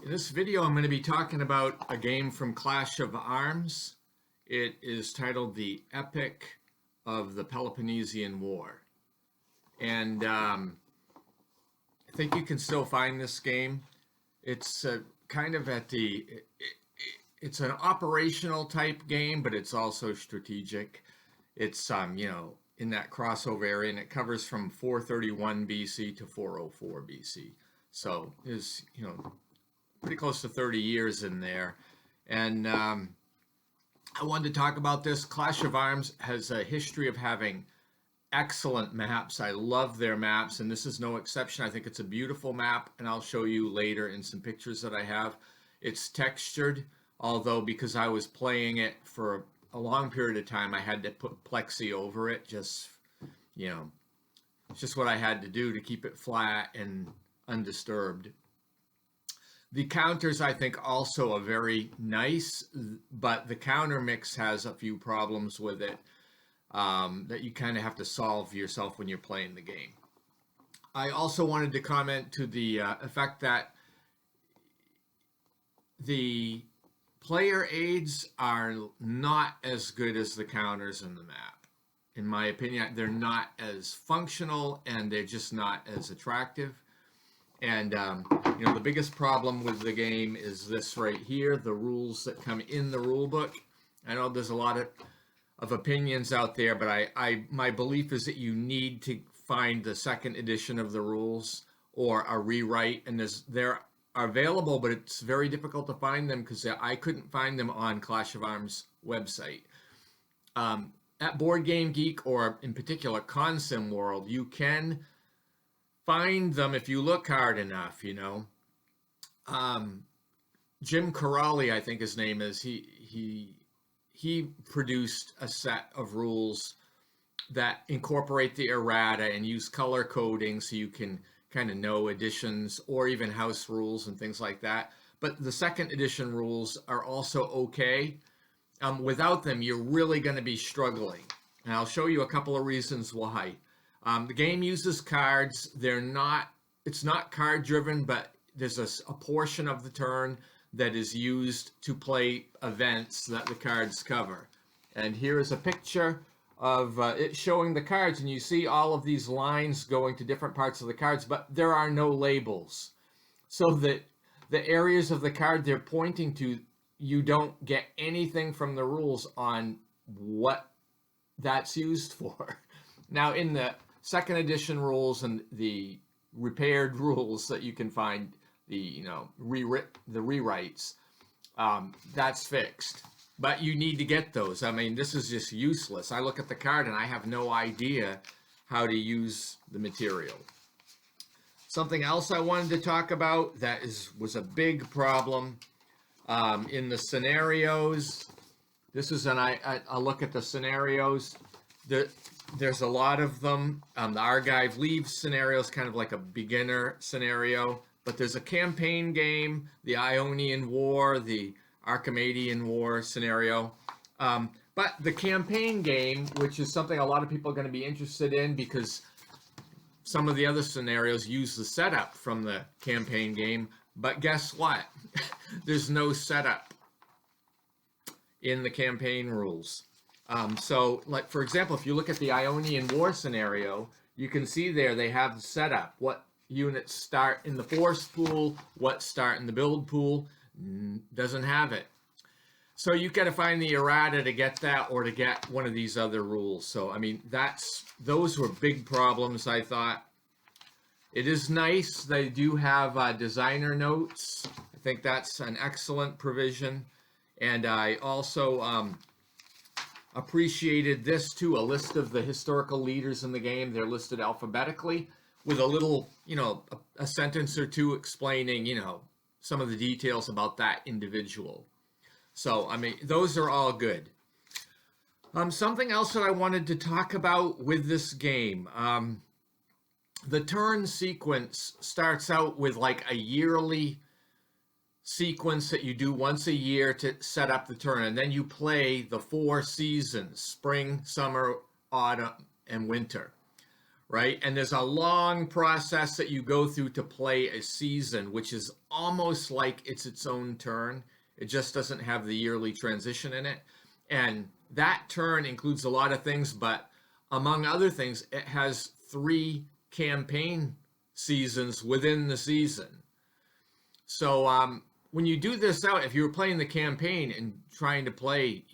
In this video, I'm going to be talking about a game from Clash of Arms. It is titled The Epic of the Peloponnesian War. And I think you can still find this game. It's kind of at it's an operational type game, but it's also strategic. It's, in that crossover area, and it covers from 431 BC to 404 BC. So there's, pretty close to 30 years in there. And I wanted to talk about this. Clash of Arms has a history of having excellent maps. I love their maps, and this is no exception. I think it's a beautiful map, and I'll show you later in some pictures that I have. It's textured, although because I was playing it for a long period of time, I had to put plexi over it. Just, it's just what I had to do to keep it flat and undisturbed. The counters, I think, also are very nice, but the counter mix has a few problems with it that you kind of have to solve yourself when you're playing the game. I also wanted to comment to the effect that the player aids are not as good as the counters in the map. In my opinion, they're not as functional and they're just not as attractive. And, the biggest problem with the game is this right here, the rules that come in the rule book. I know there's a lot of opinions out there, but my belief is that you need to find the second edition of the rules or a rewrite. And they're available, but it's very difficult to find them because I couldn't find them on Clash of Arms website. At Board Game Geek, or in particular Consim World, you can find them if you look hard enough. Jim Corrali, I think his name is, he produced a set of rules that incorporate the errata and use color coding so you can kind of know additions or even house rules and things like that. But the second edition rules are also okay. Without them, you're really going to be struggling. And I'll show you a couple of reasons why. The game uses cards. It's not card driven, but there's a portion of the turn that is used to play events that the cards cover. And here is a picture of it showing the cards, and you see all of these lines going to different parts of the cards, but there are no labels. So that the areas of the card they're pointing to, you don't get anything from the rules on what that's used for. Now, in the second edition rules and the repaired rules that you can find, the rewrites, that's fixed. But you need to get those. I mean, this is just useless. I look at the card and I have no idea how to use the material. Something else I wanted to talk about that was a big problem in the scenarios. This is a look at the scenarios. There's a lot of them. The Argive Leaves scenario is kind of like a beginner scenario, but there's a campaign game, the Ionian War, the Archimedian War scenario. But the campaign game, which is something a lot of people are going to be interested in because some of the other scenarios use the setup from the campaign game, but guess what? There's no setup in the campaign rules. So, like, for example, if you look at the Ionian War scenario, you can see there they have the setup. What units start in the force pool, what start in the build pool, doesn't have it. So you got to find the errata to get that or to get one of these other rules. So, I mean, those were big problems, I thought. It is nice they do have designer notes. I think that's an excellent provision. And I also appreciated this too, a list of the historical leaders in the game. They're listed alphabetically with a little, a sentence or two explaining, some of the details about that individual. So, I mean, those are all good. Something else that I wanted to talk about with this game. The turn sequence starts out with like a yearly sequence that you do once a year to set up the turn, and then you play the 4 seasons: spring, summer, autumn, and winter. right? And there's a long process that you go through to play a season, which is almost like it's its own turn. It just doesn't have the yearly transition in it. And that turn includes a lot of things, but among other things, it has 3 campaign seasons within the season. So when you do this out, if you were playing the campaign and trying to play,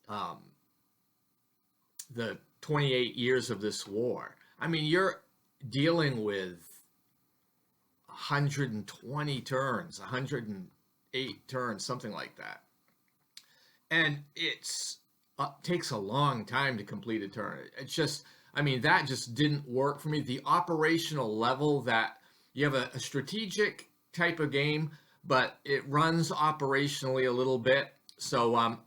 um, the 28 years of this war, I mean, you're dealing with 120 turns, 108 turns, something like that. And it's takes a long time to complete a turn. It's just, I mean, that just didn't work for me. The operational level, that you have a strategic type of game, but it runs operationally a little bit. So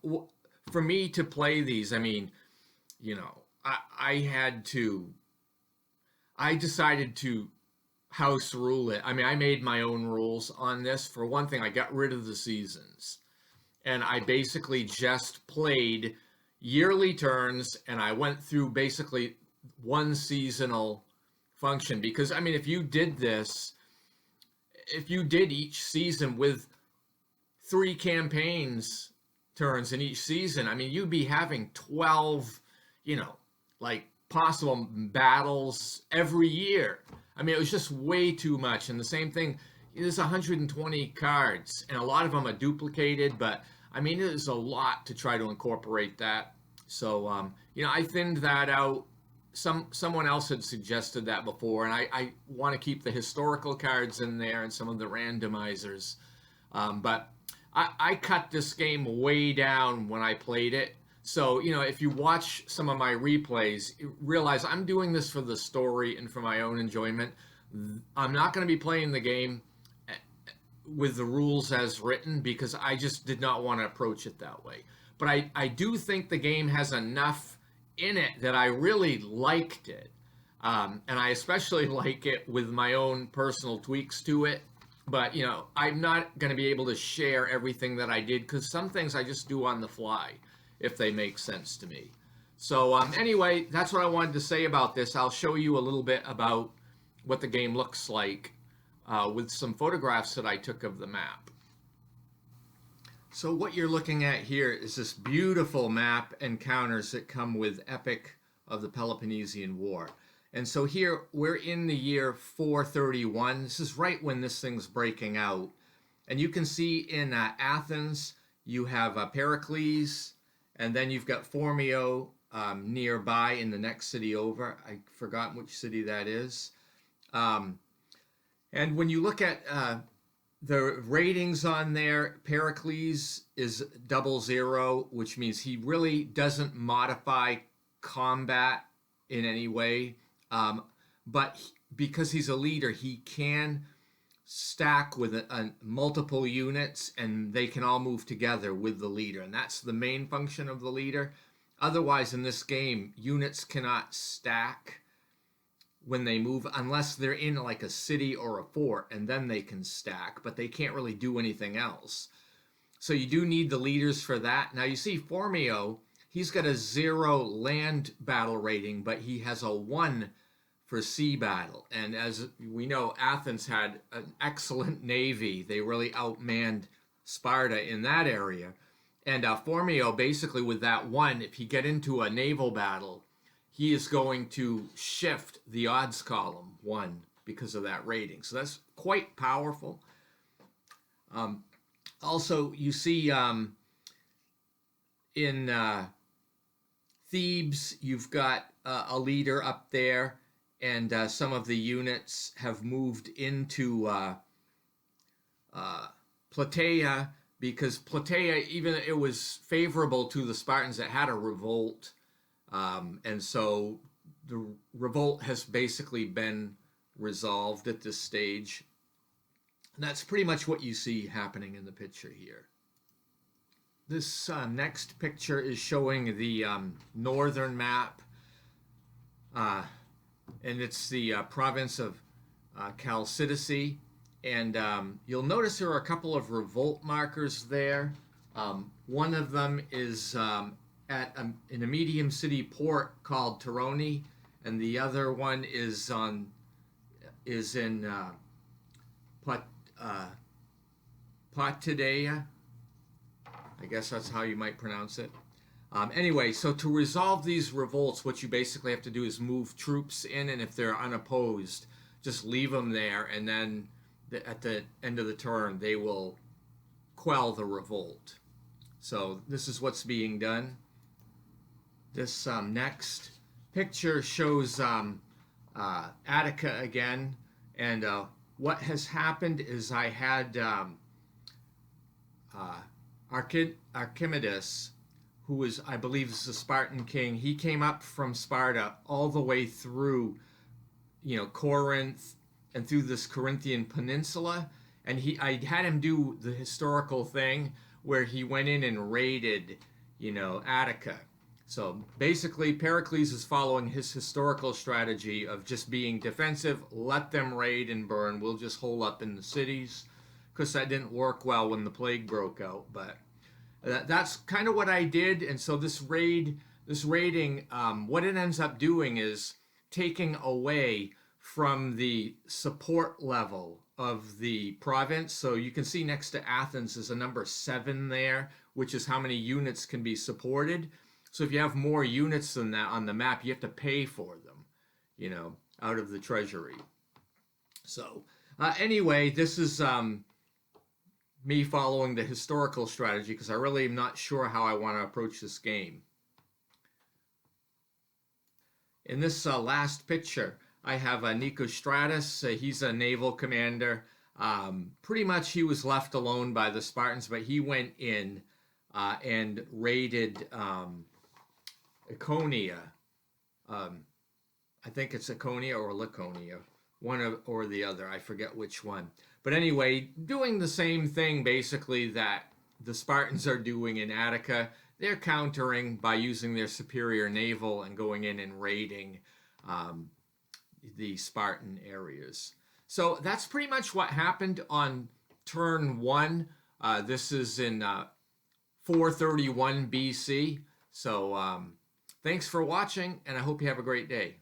for me to play these, I mean, I decided to house rule it. I mean, I made my own rules on this. For one thing, I got rid of the seasons, and I basically just played yearly turns, and I went through basically one seasonal function. Because, I mean, if you did each season with 3 campaigns turns in each season, I mean, you'd be having 12, like possible battles every year. I mean, it was just way too much. And the same thing, there's 120 cards, and a lot of them are duplicated, but I mean, it is a lot to try to incorporate that. So, I thinned that out. Someone else had suggested that before, and I want to keep the historical cards in there and some of the randomizers. But I cut this game way down when I played it. So, if you watch some of my replays, you realize I'm doing this for the story and for my own enjoyment. I'm not going to be playing the game with the rules as written, because I just did not want to approach it that way. But I do think the game has enough in it that I really liked it. And I especially like it with my own personal tweaks to it. But, I'm not going to be able to share everything that I did, because some things I just do on the fly, if they make sense to me. So anyway, that's what I wanted to say about this. I'll show you a little bit about what the game looks like with some photographs that I took of the map. So what you're looking at here is this beautiful map and counters that come with Epic of the Peloponnesian War. And so here we're in the year 431. This is right when this thing's breaking out. And you can see in Athens, you have Pericles, and then you've got Phormio nearby in the next city over. I forgot which city that is. And when you look at the ratings on there, Pericles is 00, which means he really doesn't modify combat in any way. But because he's a leader, he can stack with multiple units, and they can all move together with the leader. And that's the main function of the leader. Otherwise, in this game, units cannot stack when they move unless they're in like a city or a fort, and then they can stack, but they can't really do anything else. So you do need the leaders for that. Now you see Phormio, he's got a 0 land battle rating, but he has a 1 for sea battle. And as we know, Athens had an excellent navy. They really outmanned Sparta in that area. And Phormio, basically with that 1, if he get into a naval battle, he is going to shift the odds column 1 because of that rating. So that's quite powerful. Also, you see in Thebes, you've got a leader up there, and some of the units have moved into Plataea, because Plataea, even it was favorable to the Spartans that had a revolt. And so the revolt has basically been resolved at this stage. And that's pretty much what you see happening in the picture here. This next picture is showing the northern map. And it's the province of Chalcidice. And you'll notice there are a couple of revolt markers there. One of them is in a medium city port called Torone, and the other one is in Pot, Potidea. I guess that's how you might pronounce it. Anyway, so to resolve these revolts, what you basically have to do is move troops in, and if they're unopposed, just leave them there, and then at the end of the turn, they will quell the revolt. So this is what's being done. This next picture shows Attica again, and what has happened is I had Archimedes, who was, I believe, is the Spartan king. He came up from Sparta all the way through, Corinth and through this Corinthian peninsula, and I had him do the historical thing where he went in and raided, Attica. So basically, Pericles is following his historical strategy of just being defensive, let them raid and burn, we'll just hole up in the cities. Of course, that didn't work well when the plague broke out, but that's kind of what I did. And so this raiding, what it ends up doing is taking away from the support level of the province. So you can see next to Athens is a number 7 there, which is how many units can be supported. So if you have more units than that on the map, you have to pay for them, out of the treasury. So anyway, this is me following the historical strategy because I really am not sure how I want to approach this game. In this last picture, I have Nicostratus. He's a naval commander. Pretty much he was left alone by the Spartans, but he went in and raided Iconia. I think it's Iconia or Laconia, or the other. I forget which one. But anyway, doing the same thing basically that the Spartans are doing in Attica. They're countering by using their superior naval and going in and raiding the Spartan areas. So that's pretty much what happened on turn 1. This is in 431 BC. So thanks for watching, and I hope you have a great day.